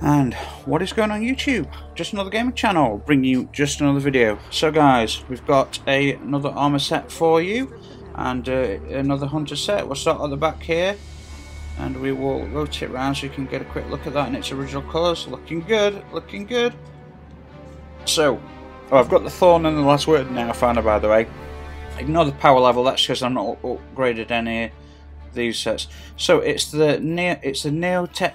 And what is going on YouTube? Just another gaming channel, bringing you just another video. So guys, we've got another armor set for you, and another hunter set. We'll start at the back here, and we will rotate around so you can get a quick look at that in its original colours. Looking good, looking good. So, I've got the thorn and the last word now found, by the way. Ignore the power level, that's because I'm not upgraded any of these sets. So it's the Neoteric.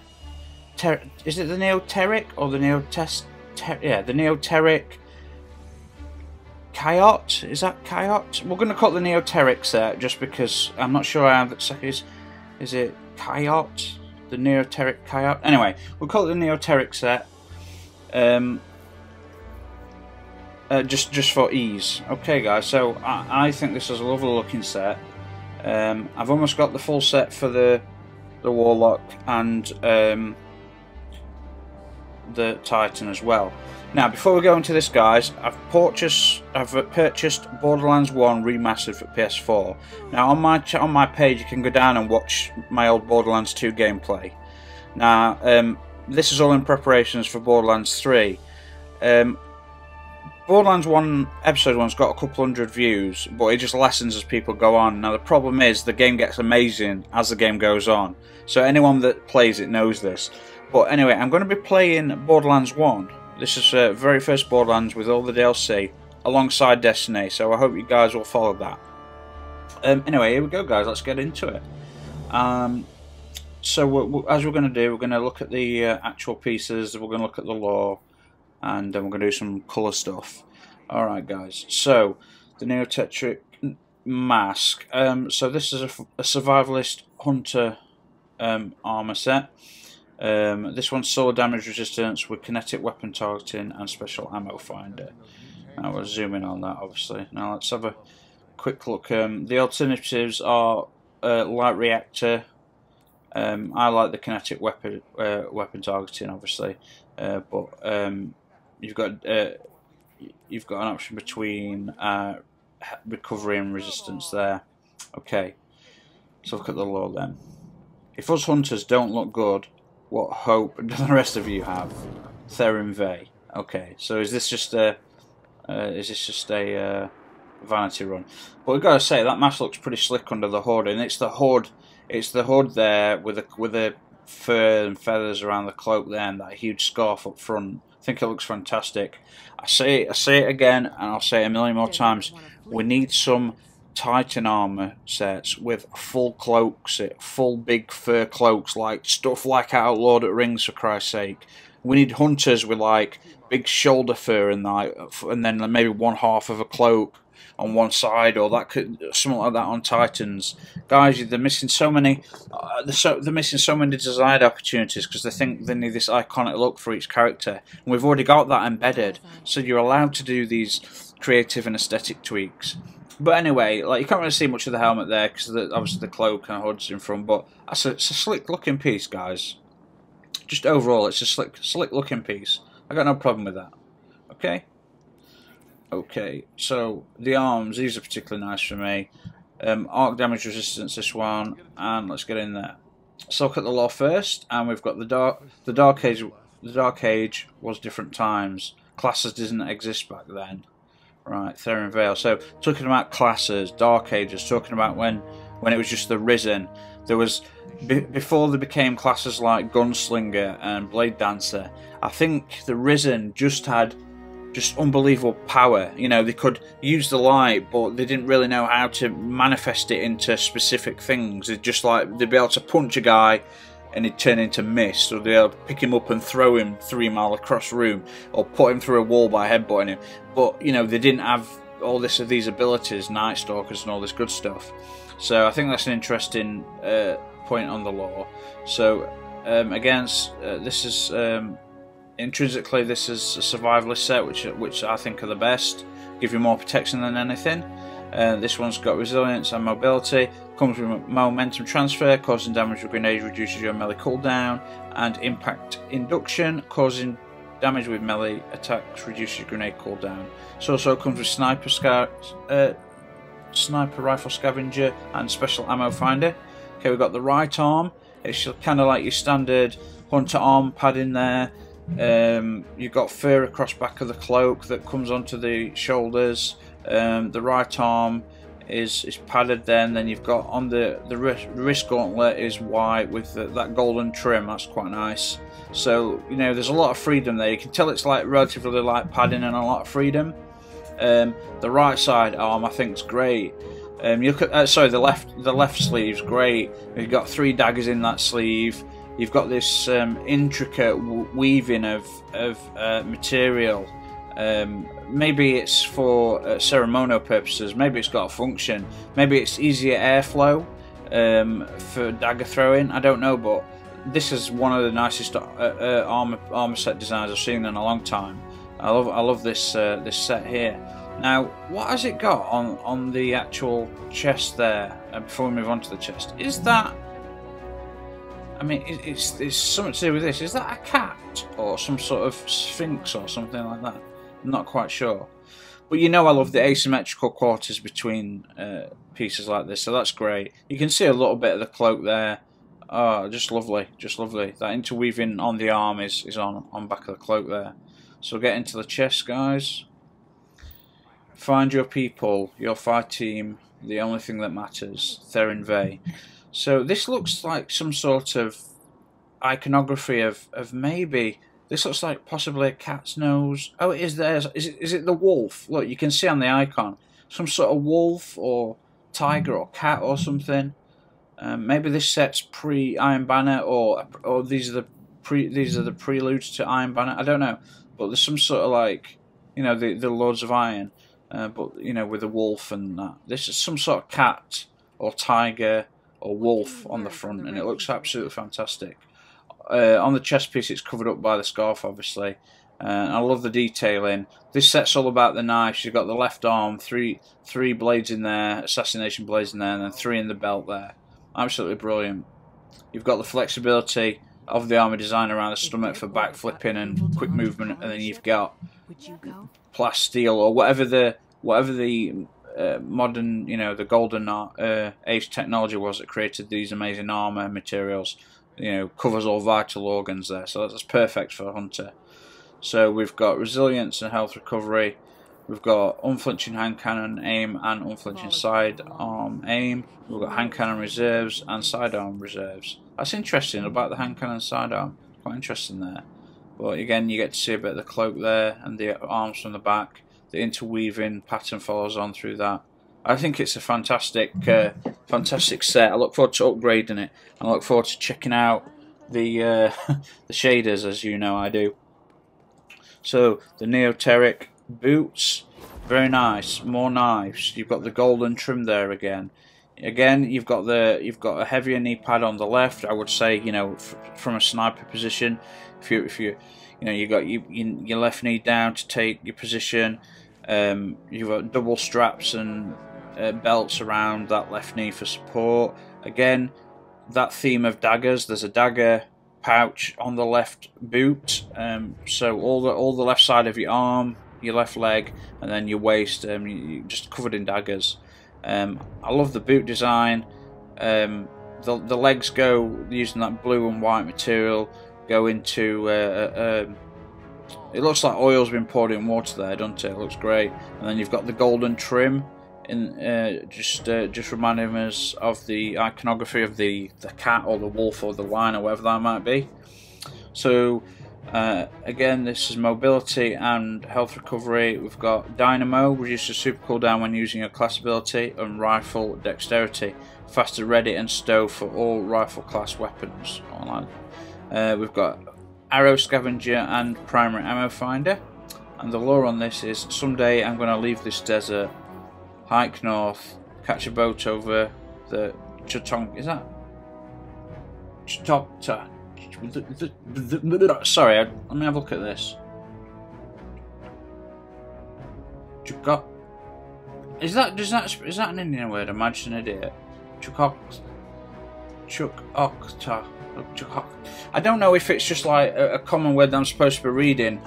Is it the Neoteric or the yeah, the Neoteric Kiyot? Is that Kiyot? We're going to call it the Neoteric set just because I'm not sure how that set is. Is it Kiyot? The Neoteric Kiyot? Anyway, we'll call it the Neoteric set. Just for ease. Okay, guys. So I think this is a lovely looking set. I've almost got the full set for the Warlock and the Titan as well. Now, before we go into this, guys, I've purchased Borderlands 1 remastered for PS4. Now, on my page, you can go down and watch my old Borderlands 2 gameplay. Now, this is all in preparations for Borderlands 3. Borderlands 1 Episode 1's got a couple hundred views, but it just lessens as people go on. Now, the problem is the game gets amazing as the game goes on. So anyone that plays it knows this. But anyway, I'm going to be playing Borderlands 1. This is the very first Borderlands with all the DLC alongside Destiny, so I hope you guys will follow that. Anyway, here we go, guys. Let's get into it. So as we're going to do, we're going to look at the actual pieces, we're going to look at the lore, and then we're going to do some colour stuff. Alright, guys. So, the Neoteric mask. So this is a survivalist hunter armour set. This one's solar damage resistance with kinetic weapon targeting and special ammo finder. Now we'll zoom in on that, obviously. Now let's have a quick look. The alternatives are light reactor. I like the kinetic weapon targeting, obviously, but you've got an option between recovery and resistance there. Okay, so look at the lore then. If us hunters don't look good, what hope do the rest of you have? Theron Vey. Okay, so is this just a vanity run? But we've got to say that mask looks pretty slick under the hood, and it's the hood there with the fur and feathers around the cloak there, and that huge scarf up front. I think it looks fantastic. I say it again, and I'll say it a million more times. We need some Titan armor sets with full cloaks, full big fur cloaks, like stuff like out of Lord of the Rings, for Christ's sake. We need hunters with like big shoulder fur and then maybe one half of a cloak on one side, or that could something like that on Titans. Guys, they're missing so many. They're missing so many desired opportunities because they think they need this iconic look for each character, and we've already got that embedded. So you're allowed to do these creative and aesthetic tweaks. But anyway, like, you can't really see much of the helmet there because obviously the cloak and hood's in front. But it's a slick looking piece, guys. Just overall, it's a slick looking piece. I got no problem with that. Okay. Okay, so the arms, these are particularly nice for me. Arc damage resistance, this one, and let's get in there. So look at the lore first, and we've got the dark age. The dark age was different times. Classes didn't exist back then. Right, Theron Vale. So talking about classes, dark ages, talking about when it was just the Risen. There was before they became classes like Gunslinger and Blade Dancer. I think the Risen just had unbelievable power. You know, they could use the light, but they didn't really know how to manifest it into specific things. They'd be able to punch a guy and he'd turn into mist, or they'd be able to pick him up and throw him 3 miles across the room, or put him through a wall by headbutting him. But you know, they didn't have all these abilities, Night Stalkers and all this good stuff. So I think that's an interesting point on the lore. So again, this is intrinsically, this is a survivalist set, which I think are the best. Give you more protection than anything. This one's got resilience and mobility. Comes with momentum transfer, causing damage with grenades, reduces your melee cooldown, and impact induction, causing damage with melee attacks, reduces grenade cooldown. So also comes with sniper rifle scavenger and special ammo finder. Okay, we've got the right arm. It's kind of like your standard hunter arm padding there. You've got fur across back of the cloak that comes onto the shoulders. The right arm is padded there, and then you've got on the wrist gauntlet is white with that golden trim. That's quite nice. So, you know, there's a lot of freedom there. You can tell it's like relatively light padding and a lot of freedom. The right side arm I think is great. You look at sorry, the left sleeve's great. You've got 3 daggers in that sleeve. You've got this intricate weaving of material. Maybe it's for ceremonial purposes. Maybe it's got a function. Maybe it's easier airflow for dagger throwing. I don't know, but this is one of the nicest armor set designs I've seen in a long time. I love this this set here. Now, what has it got on the actual chest there? Before we move on to the chest, is that? I mean, it's something to do with this. Is that a cat or some sort of sphinx or something like that? I'm not quite sure. But you know I love the asymmetrical qualities between pieces like this, so that's great. You can see a little bit of the cloak there. Oh, just lovely, just lovely. That interweaving on the arm is on back of the cloak there. So we'll get into the chest, guys. Find your people, your fight team, the only thing that matters. Therin Vey. So this looks like some sort of iconography of maybe, this looks like possibly a cat's nose. Oh, it is there. Is it the wolf? Look, you can see on the icon some sort of wolf or tiger or cat or something. Maybe this set's pre-Iron Banner, or these are the preludes to Iron Banner. I don't know, but there's some sort of, like, you know, the Lords of Iron, but you know, with a wolf and that. This is some sort of cat or tiger or wolf on the front, and it looks absolutely fantastic. On the chest piece, it's covered up by the scarf, obviously. I love the detailing. This set's all about the knives. You've got the left arm, three blades in there, assassination blades in there, and then 3 in the belt there. Absolutely brilliant. You've got the flexibility of the armor design around the stomach for back flipping and quick movement, and then you've got plasteel or whatever the modern, you know, the golden age technology was that created these amazing armor materials. You know, covers all vital organs there, so that's perfect for a hunter. So we've got resilience and health recovery. We've got unflinching hand cannon aim and unflinching sidearm aim. We've got hand cannon reserves and sidearm reserves. That's interesting about the hand cannon sidearm. Quite interesting there. But again, you get to see a bit of the cloak there and the arms from the back. The interweaving pattern follows on through that. I think it's a fantastic, fantastic set. I look forward to upgrading it. I look forward to checking out the the shaders, as you know I do. So the Neoteric boots, very nice. More knives. You've got the golden trim there again. Again, you've got a heavier knee pad on the left. I would say, you know, from a sniper position, if you know, you got your left knee down to take your position. You've got double straps and belts around that left knee for support. Again, that theme of daggers. There's a dagger pouch on the left boot. So all the left side of your arm, your left leg, and then your waist, you're just covered in daggers. I love the boot design. The legs go using that blue and white material. Go into it looks like oil's been poured in water there, doesn't it? It looks great. And then you've got the golden trim in just reminding us of the iconography of the cat or the wolf or the lion or whatever that might be. So again, this is mobility and health recovery. We've got dynamo, reduces super cooldown when using your class ability, and rifle dexterity, faster ready and stow for all rifle class weapons online. We've got arrow scavenger and primary ammo finder, and the lore on this is someday I'm going to leave this desert, hike north, catch a boat over the Chutong. Is that Chutokta? Sorry, let me have a look at this. Is that an Indian word? I'm just an idiot. Chukokta. I don't know if it's just like a common word that I'm supposed to be reading,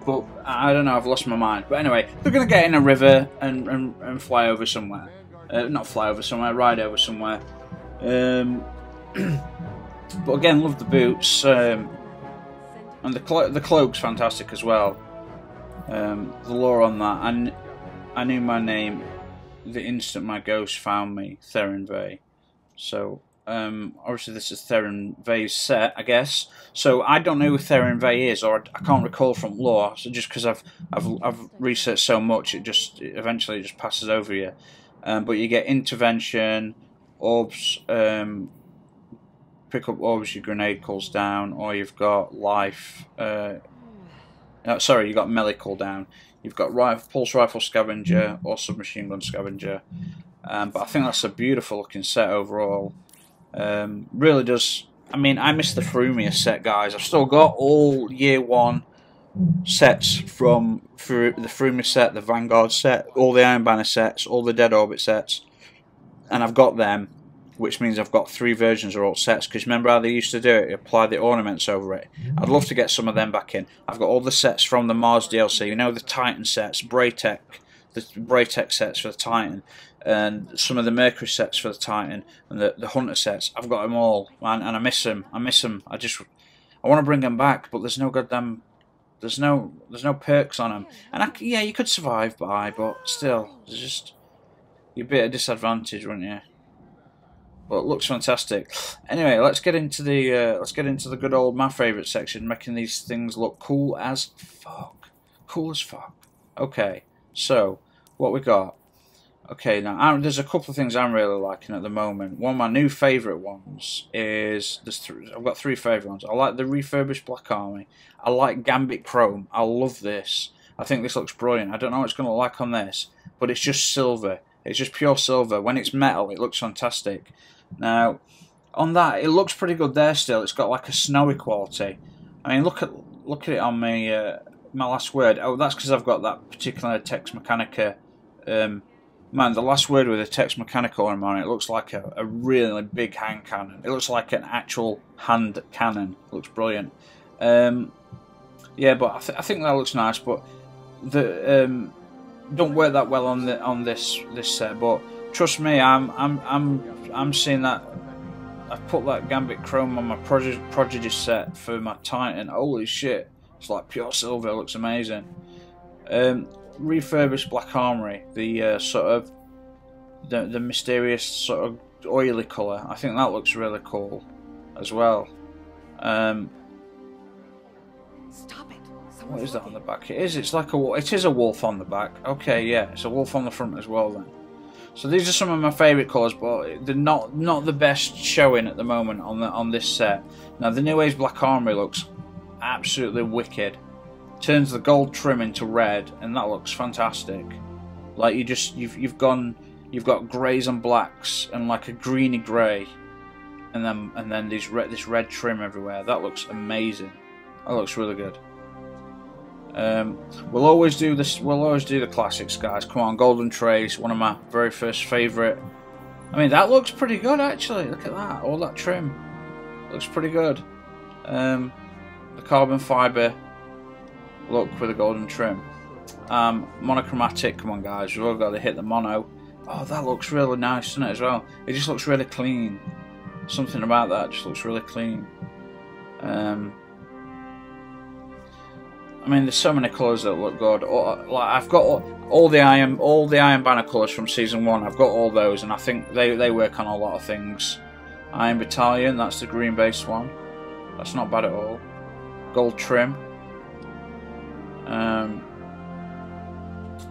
but I don't know, I've lost my mind. But anyway, they're going to get in a river and fly over somewhere. Not fly over somewhere, ride over somewhere. But again, love the boots. And the cloak's fantastic as well. The lore on that, and I knew my name the instant my ghost found me, Theron Vey. So obviously this is Theron Vey's set, I guess. So I don't know who Theron Vey is, or I can't recall from lore. So just because I've researched so much, it eventually just passes over you. But you get intervention, orbs. Pick up orbs, your grenade cools down, or you've got life. Sorry, you've got melee cooldown. You've got pulse rifle scavenger or submachine gun scavenger. But I think that's a beautiful looking set overall. Really does. I mean, I miss the FRUMIOUS set, guys. I've still got all year 1 sets from the FRUMIOUS set, the Vanguard set, all the Iron Banner sets, all the Dead Orbit sets, and I've got them. Which means I've got 3 versions of all sets, because remember how they used to do it, apply the ornaments over it. I'd love to get some of them back in. I've got all the sets from the Mars DLC, you know, the Titan sets, the Braytech sets for the Titan, and some of the Mercury sets for the Titan, and the Hunter sets. I've got them all, man, and I miss them. I want to bring them back, but there's no goddamn, there's no perks on them. And yeah, you could survive by, but still, there's just, you're a bit at a disadvantage, wouldn't you? But it looks fantastic. Anyway, let's get into the good old my favourite section, making these things look cool as fuck. Cool as fuck. Okay, so what we got? Okay, now there's a couple of things I'm really liking at the moment. One of my new favourite ones is I've got 3 favourite ones. I like the refurbished Black Army. I like Gambit Chrome. I love this. I think this looks brilliant. I don't know what it's going to look like on this, but it's just silver. It's just pure silver. When it's metal, it looks fantastic. Now, on that, it looks pretty good there still. It's got like a snowy quality. I mean, look at it on my my last word. Oh, that's because I've got that particular Tex Mechanica. Man, the last word with a Tex Mechanica arm on it looks like a really big hand cannon. It looks like an actual hand cannon. It looks brilliant. Yeah, but I think that looks nice. But the don't work that well on this set. But trust me, I'm seeing that. I've put that Gambit Chrome on my Prodigy set for my Titan. Holy shit! It's like pure silver. It looks amazing. Refurbished Black Armory, the sort of the mysterious sort of oily colour. I think that looks really cool as well. Stop it! What is that on the back? It is. It's like it is a wolf on the back. Okay, yeah, it's a wolf on the front as well then. So these are some of my favourite colours, but they're not the best showing at the moment on this set. Now the New Age Black Armory looks absolutely wicked. Turns the gold trim into red, and that looks fantastic. Like you've got greys and blacks and like a greeny grey, and then this red trim everywhere. That looks amazing. That looks really good. We'll always do this. We'll always do the classics, guys. Come on, Golden Trace, one of my very first favourite. I mean, that looks pretty good actually. Look at that, all that trim. Looks pretty good. The carbon fibre look with a golden trim. Monochromatic. Come on, guys. We've all got to hit the mono. Oh, that looks really nice, doesn't it, as well? It just looks really clean. Something about that just looks really clean. I mean, there's so many colours that look good. Like I've got all the Iron Banner colours from season 1. I've got all those, and I think they work on a lot of things. Iron Battalion, that's the green based one. That's not bad at all. Gold trim.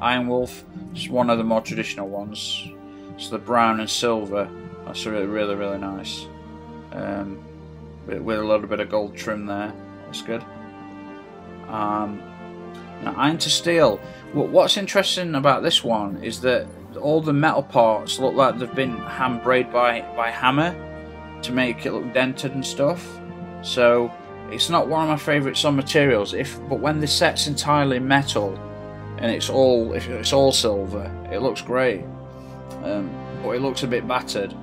Iron Wolf, just one of the more traditional ones. It's the brown and silver. That's really nice. With a little bit of gold trim there. That's good. Now Iron to Steel. What's interesting about this one is that all the metal parts look like they've been hand braided by hammer to make it look dented and stuff. So it's not one of my favourites on materials. But when the set's entirely metal and it's all silver, it looks great. But it looks a bit battered.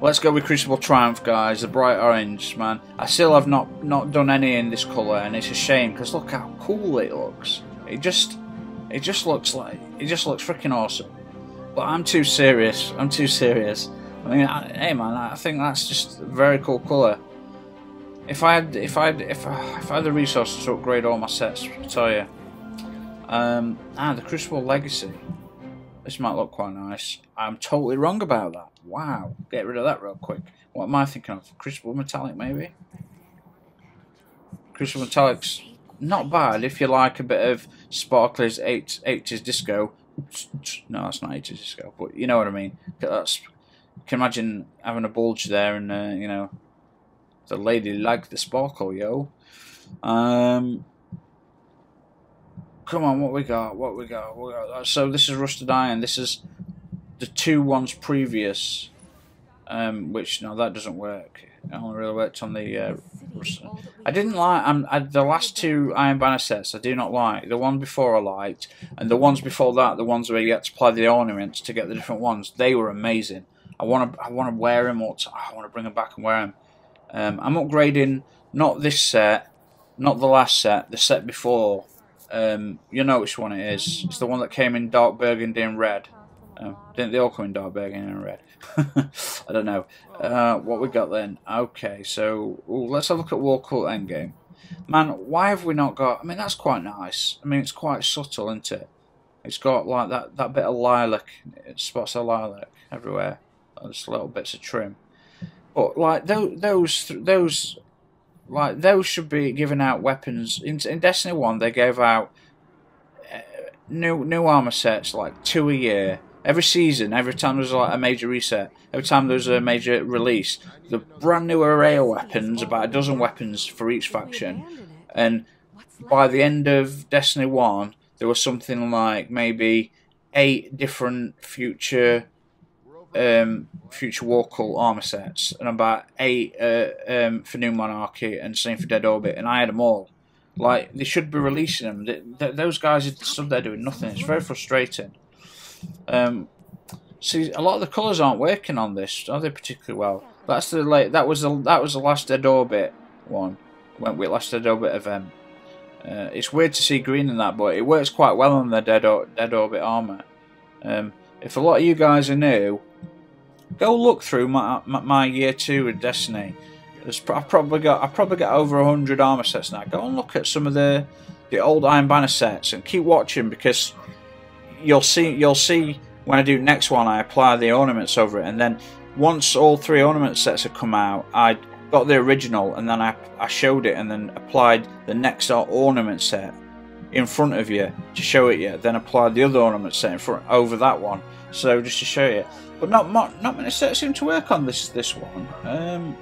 Let's go with Crucible Triumph, guys. The bright orange, man. I still have not done any in this colour, and it's a shame because look how cool it looks. It just looks freaking awesome. But I'm too serious. I mean, hey man, I think that's just a very cool colour. If I had the resources to upgrade all my sets, I tell you. The Crucible Legacy. This might look quite nice. I'm totally wrong about that. Wow. Get rid of that real quick. What am I thinking of? Crucible Metallic, maybe? Crucible Metallic's not bad if you like a bit of sparkly's 80s disco. No, that's not 80s disco, but you know what I mean. That's, you can imagine having a bulge there and, you know, the lady liked the sparkle, yo. Come on, what we got? What we got? So this is Rusted Iron. This is the 2 ones previous, which no, that doesn't work. It only really worked on the. I didn't like. The last 2 Iron Banner sets I do not like. The one before I liked, and the ones before that, the ones where you had to apply the ornaments to get the different ones, they were amazing. I want to wear them, or I want to bring them back and wear them. I'm upgrading not this set, not the last set, the set before. You know which one it is. It's the one that came in dark burgundy and red. Didn't they all come in dark burgundy and red? I don't know. What we got then? Okay, so let's have a look at War Cult Endgame. Man, why have we not got... I mean, that's quite nice. I mean, it's quite subtle, isn't it? It's got like that bit of lilac, spots of lilac everywhere. Just little bits of trim. But like those should be giving out weapons. In Destiny 1, they gave out new armor sets, like 2 a year. Every season, every time there's like a major reset, every time there's a major release, the brand new array of weapons, about a dozen weapons for each faction. And by the end of Destiny 1, there was something like maybe 8 different future War Cult armor sets, and about 8 for New Monarchy, and same for Dead Orbit, and I had them all. Like, they should be releasing them. Those guys are stood there doing nothing. It's very frustrating. See, a lot of the colours aren't working on this, are they particularly well? That's the that was the last Dead Orbit one. Went with last Dead Orbit event. It's weird to see green in that, but it works quite well on the Dead Orbit armour. If a lot of you guys are new, go look through my year 2 with Destiny. I've probably got over 100 armor sets now. Go and look at some of the old Iron Banner sets and keep watching, because you'll see when I do next one, I apply the ornaments over it, and then once all 3 ornament sets have come out, I got the original, and then I showed it, and then applied the next ornament set in front of you to show it you. Then applied the other ornament set in front over that one, so just to show you. But not many sets seem to work on this one.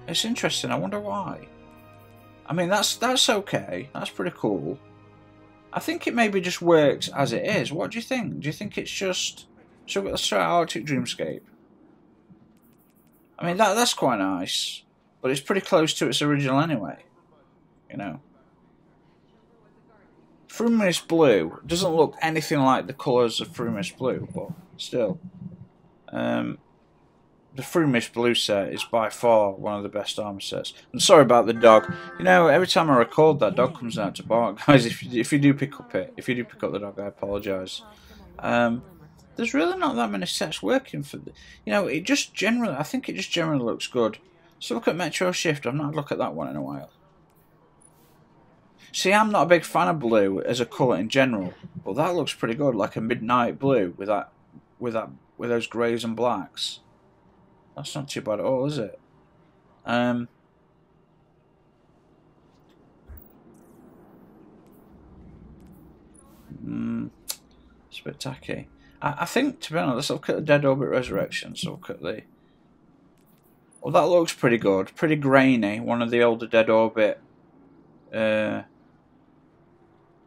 It's interesting. I wonder why. I mean, that's okay. That's pretty cool. I think it maybe just works as it is. What do you think? Do you think it's just... So let's try Arctic Dreamscape. I mean, that's quite nice, but it's pretty close to its original anyway. You know. FRUMIOUS Blue doesn't look anything like the colours of FRUMIOUS Blue, but still. The FRUMIOUS Blue set is by far one of the best armor sets. I'm sorry about the dog. You know, every time I record, that dog comes out to bark. Guys, if you do pick up the dog, I apologise. There's really not that many sets working for the... You know, I think it just generally looks good. So look at Metro Shift. I've not looked at that one in a while. See, I'm not a big fan of blue as a colour in general, but that looks pretty good, like a midnight blue with those greys and blacks. That's not too bad at all, is it? It's a bit tacky. I think, to be honest, let's look at the Dead Orbit Resurrection. So look at the... Well, that looks pretty good. Pretty grainy. One of the older Dead Orbit...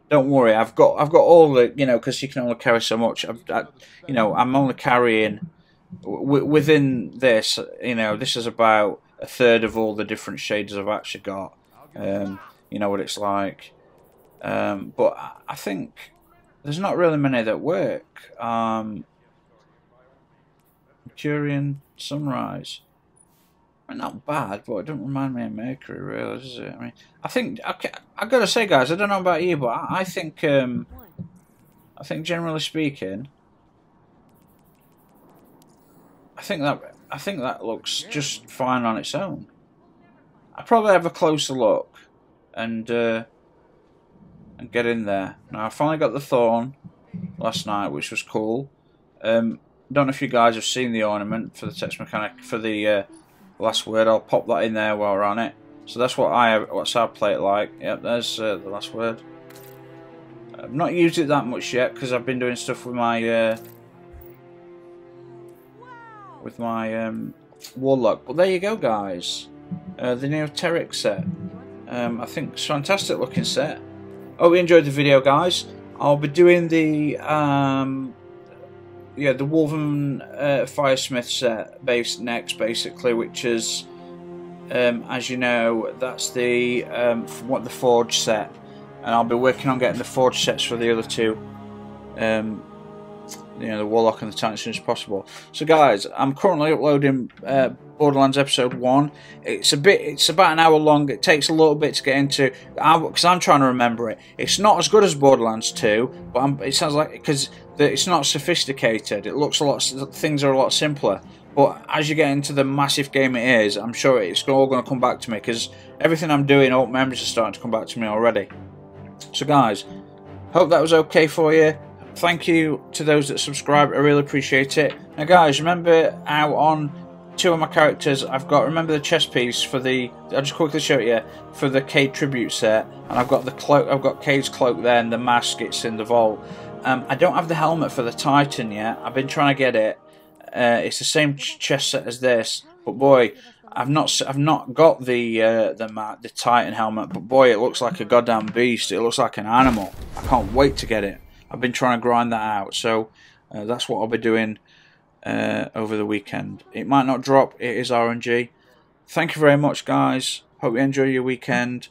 Don't worry, I've got all the, you know, because you can only carry so much. I'm only carrying... Within this, you know, this is about a third of all the different shades I've actually got. You know what it's like. But I think there's not really many that work. Mercurian Sunrise. I mean, not bad, but it doesn't remind me of Mercury, really, does it? I mean, I think, I've got to say, guys, I don't know about you, but I think generally speaking, I think that looks just fine on its own. I'll probably have a closer look and get in there. Now I finally got the thorn last night, which was cool. Don't know if you guys have seen the ornament for the text mechanic for the last word. I'll pop that in there while we're on it. So that's what what's our plate like. Yep, there's the last word. I've not used it that much yet because I've been doing stuff with my warlock. But there you go, guys. The Neoteric set. I think it's a fantastic looking set. Hope you enjoyed the video, guys. I'll be doing the the Woven Firesmith set next, basically, which is as you know, that's the the Forge set, and I'll be working on getting the Forge sets for the other two. The Warlock and the Titan as soon as possible. So guys, I'm currently uploading Borderlands episode 1. It's about an hour long. It takes a little bit to get into because I'm trying to remember it. It's not as good as Borderlands 2, but it sounds like because it's not sophisticated. It looks things are a lot simpler. But as you get into the massive game it is, I'm sure it's all going to come back to me because everything I'm doing, old memories are starting to come back to me already. So guys, hope that was okay for you. Thank you to those that subscribe. I really appreciate it. Now guys, remember how on 2 of my characters remember the chest piece for the, I'll just quickly show it you, for the Cade tribute set, and I've got the cloak, I've got Cade's cloak there and the mask, it's in the vault. I don't have the helmet for the Titan yet. I've been trying to get it. It's the same chest set as this, but boy, I've not got the Titan helmet, but boy, it looks like a goddamn beast. It looks like an animal. I can't wait to get it. I've been trying to grind that out, so that's what I'll be doing over the weekend. It might not drop, it is RNG. Thank you very much, guys. Hope you enjoy your weekend.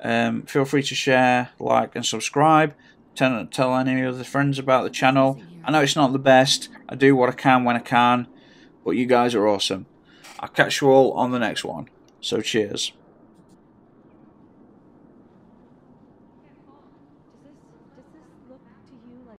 Feel free to share, like and subscribe. Tell any other friends about the channel. I know it's not the best. I do what I can when I can, but you guys are awesome. I'll catch you all on the next one. So cheers.